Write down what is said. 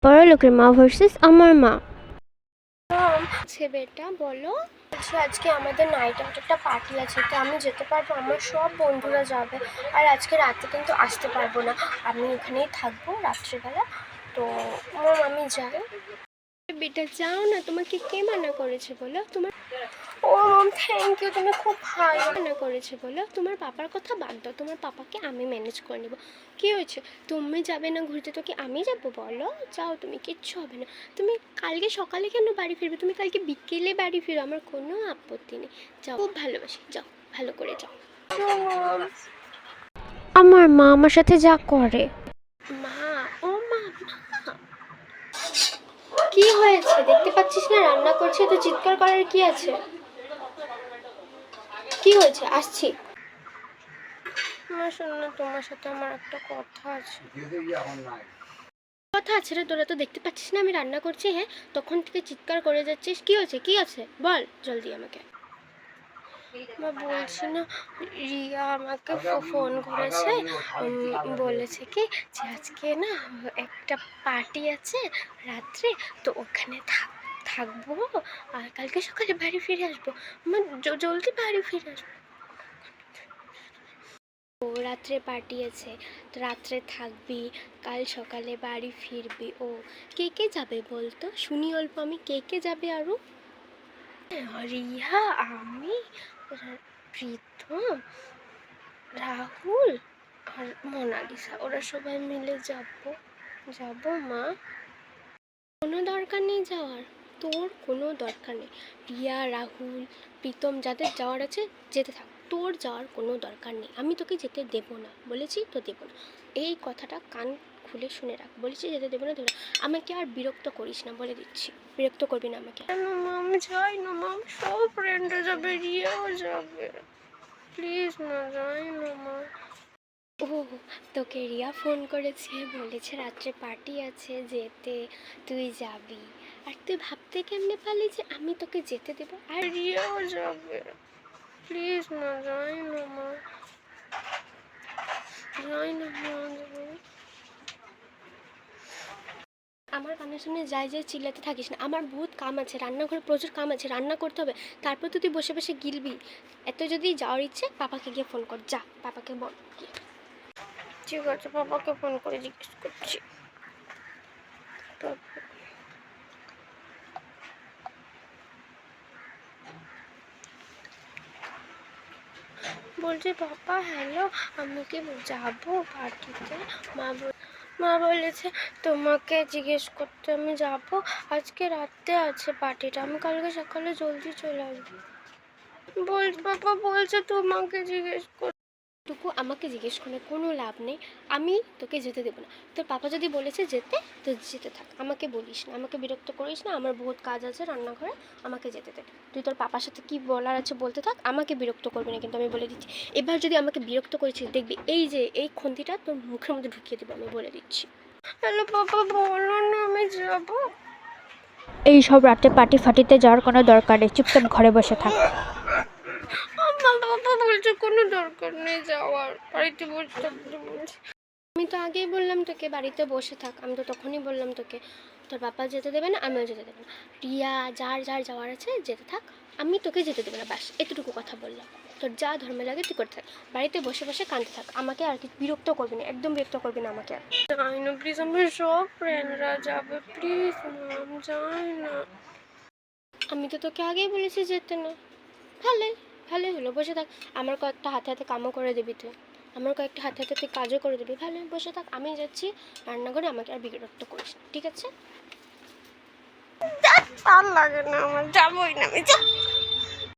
বড়লোকের মা ভার্সেস আমার মা। বেটা বলো। আজকে আমাদের নাইট আউট একটা পার্টি আছে, তো আমি যেতে পারবো? আমার সব বন্ধুরা যাবে, আর আজকে রাতে কিন্তু আসতে পারবো না, আমি এখানেই থাকবো রাত্রিবেলা। তো আমি যাই। বেটা যাও না, তোমাকে কে মানা করেছে বলো? তোমার ও মম থ্যাংক ইউ, তুমি খুব ভালো। মানা করেছে বলো? তোমার পাপার কথা বাদ দাও, তোমার পাপাকে আমি ম্যানেজ করে নেবো। কী হয়েছে? তুমি যাবে না ঘুরতে তো কি আমি যাবো বলো? যাও তুমি, কিচ্ছু হবে না। তুমি কালকে সকালে কেন বাড়ি ফিরবে? তুমি কালকে বিকেলে বাড়ি ফিরো, আমার কোনো আপত্তি নেই। যাও, খুব ভালোবাসি, যাও ভালো করে যাও। আমার মা আমার সাথে যা করে। মা, ও মা, কি হয়েছে? দেখতে পাচ্ছিস না রান্না করছে, তো চিৎকার করার কি আছে? কি হয়েছে? আসছি। আমার শোনো না, তোমার সাথে আমার একটা কথা আছে। কথা আছে রে, তোরা তো দেখতে পাচ্ছিস না আমি রান্না করছি? হ্যাঁ, তখন থেকে চিৎকার করে যাচ্ছিস। কি হয়েছে? কি আছে বল জলদি আমাকে। বলছি না, রিয়া আমাকে ফোন করেছে, বলেছে কি যে আজকে না একটা পার্টি আছে রাত্রে, তো ওখানে থাকবো, আর কালকে সকালে বাড়ি ফিরে আসবো। আমার জলদি বাড়ি ফিরে আসবো। ও রাত্রে পার্টি আছে, তো রাত্রে থাকবি, কাল সকালে বাড়ি ফিরবি। ও কে কে যাবে বলতো শুনি অল্প, আমি কে কে যাবে আরও? রিয়া, আমি, প্রীতম, রাহুল আর মোনালিসা, ওরা সবাই মিলে যাব মা। কোনো দরকার নেই যাওয়ার, তোর কোনো দরকার নেই। রিয়া, রাহুল, প্রীতম যাদের যাওয়ার আছে যেতে থাক, তোর যাওয়ার কোনো দরকার নেই। আমি তোকে যেতে দেবো না, বলেছি তো দেবো না। এই কথাটা কান খুলে শুনে রাখ, বলেছি যেতে দেবো না, দেবো না। আমাকে আর বিরক্ত করিস না, বলে দিচ্ছি, বিরক্ত করবি না আমাকে। মাম যাই না, মাম সব ফ্রেন্ডরা যাবে, রিয়াও যাবে, প্লিজ না যাই না মা। ও, তোকে রিয়া ফোন করেছে, বলেছে রাত্রে পার্টি আছে যেতে, তুই যাবি। আর তুই ভাবতে কেমনে পারলি যে আমি তোকে যেতে দেবো? আর রিয়াও যাবে, প্লিজ না যাই না মা, যাই না মা। আমার কানের সামনে যাই যাই চিল্লাতে থাকিস না, আমার বহুত কাম আছে, রান্নাঘরে প্রচুর কাম আছে, রান্না করতে হবে, তারপর তো তুই বসে বসে গিলবি। এত যদি যাওয়ার ইচ্ছে, পাপাকে গিয়ে ফোন কর, যা পাপাকে বল। ঠিক আছে, পাপাকে ফোন করে জিজ্ঞেস করছি। বলছি পাপা হ্যালো, আমি কি যাবো পার্টিতে? মা বলেছে তোমাকে জিজ্ঞেস করতে আমি যাবো, আজকে রাতে আছে পার্টিটা, আমি কালকে সকালে জলদি চলে আসবো। পাপা বলছে তোমাকে জিজ্ঞেস করতে। টুকু আমাকে জিজ্ঞেস করে কোনো লাভ নেই, আমি তোকে যেতে দেবো না। তোর পাপা যদি বলেছে যেতে, তো যেতে থাক, আমাকে বলিস না, আমাকে বিরক্ত করিস না, আমার বহুত কাজ আছে রান্নাঘরে, আমাকে যেতে দে। তুই তোর পাপার সাথে কি বলার আছে বলতে থাক, আমাকে বিরক্ত করবি না কিন্তু, আমি বলে দিচ্ছি। এবার যদি আমাকে বিরক্ত করেছিস দেখবি এই যে এই খন্তিটা তোর মুখের মধ্যে ঢুকিয়ে দেবো, আমি বলে দিচ্ছি। হ্যালো পাপা, বলো না আমি যাবো। এই সব রাতে পার্টি ফাটিতে যাওয়ার কোনো দরকার নেই, চুপচাপ ঘরে বসে থাক। বাবা বলছে কোনো দরকার নেই যাওয়ার, বাড়িতে বসে থাকতে বলছে। আমি তো আগেই বললাম তোকে বাড়িতে বসে থাক, আমি তো তখনই বললাম তোকে। তোর বাবা যেতে দেবে না, আমিও যেতে দেবো না। রিয়া যার যার যাওয়ার আছে যেতে থাক, আমি তোকে যেতে দেবো না, ব্যাস এতটুকু কথা বললাম। তোর যা ধর্মে লাগে তুই করতে থাক, বাড়িতে বসে বসে কাঁদতে থাক, আমাকে আর কি বিরক্ত করবি না, একদম বিরক্ত করবি না আমাকে। যাই না প্লিজ, আমার সব ফ্রেন্ডরা যাবে, প্লিজ মাম যাই না। আমি তো তোকে আগেই বলেছি যেতে না। ভালোই ভালোই হলো, বসে থাক, আমার কয়েকটা হাতে হাতে কামও করে দিবি তুই, আমার কয়েকটা হাতে হাতে তুই কাজও করে দিবি। ভালোই বসে থাক, আমি যাচ্ছি রান্নাঘরে, আমাকে আর বিরক্ত করিস না, ঠিক আছে? ভাল লাগে না আমার, যাবোই না আমি।